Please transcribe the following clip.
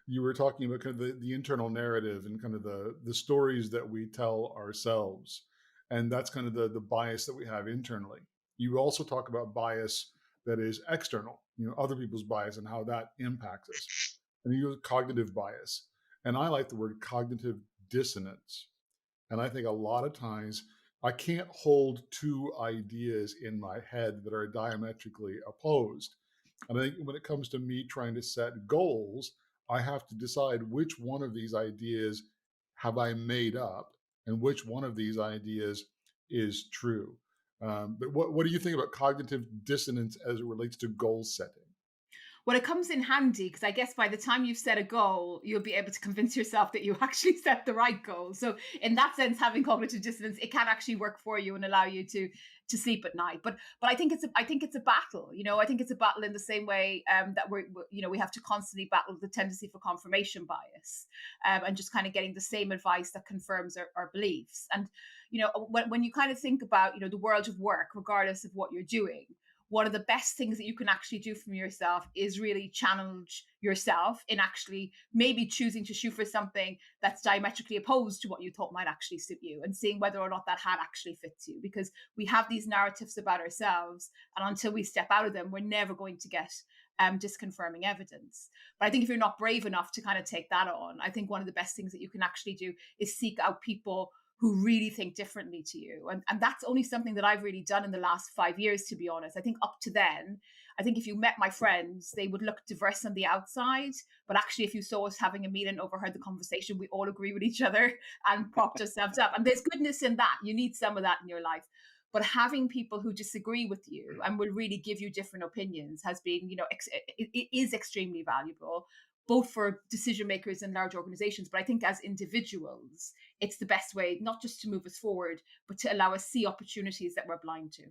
you were talking about kind of the internal narrative and kind of the stories that we tell ourselves. And that's kind of the bias that we have internally. You also talk about bias that is external, other people's bias and how that impacts us. And you use cognitive bias. And I like the word cognitive dissonance. And I think a lot of times I can't hold two ideas in my head that are diametrically opposed. And I think when it comes to me trying to set goals, I have to decide which one of these ideas have I made up and which one of these ideas is true. But what do you think about cognitive dissonance as it relates to goal setting? Well, it comes in handy because I guess by the time you've set a goal, you'll be able to convince yourself that you actually set the right goal. So, in that sense, having cognitive dissonance, it can actually work for you and allow you to sleep at night. But I think it's a battle. I think it's a battle in the same way that we have to constantly battle the tendency for confirmation bias, and just kind of getting the same advice that confirms our beliefs. And when you kind of think about the world of work, regardless of what you're doing, one of the best things that you can actually do from yourself is really challenge yourself in actually maybe choosing to shoot for something that's diametrically opposed to what you thought might actually suit you, and seeing whether or not that hat actually fits you, because we have these narratives about ourselves, and until we step out of them, we're never going to get disconfirming evidence. But I think if you're not brave enough to kind of take that on, I think one of the best things that you can actually do is seek out people who really think differently to you. And that's only something that I've really done in the last 5 years, to be honest. I think up to then, I think if you met my friends, they would look diverse on the outside. But actually, if you saw us having a meal and overheard the conversation, we all agree with each other and propped ourselves up. And there's goodness in that. You need some of that in your life. But having people who disagree with you and will really give you different opinions has been, it is extremely valuable, both for decision makers in large organizations. But I think as individuals, it's the best way, not just to move us forward, but to allow us see opportunities that we're blind to.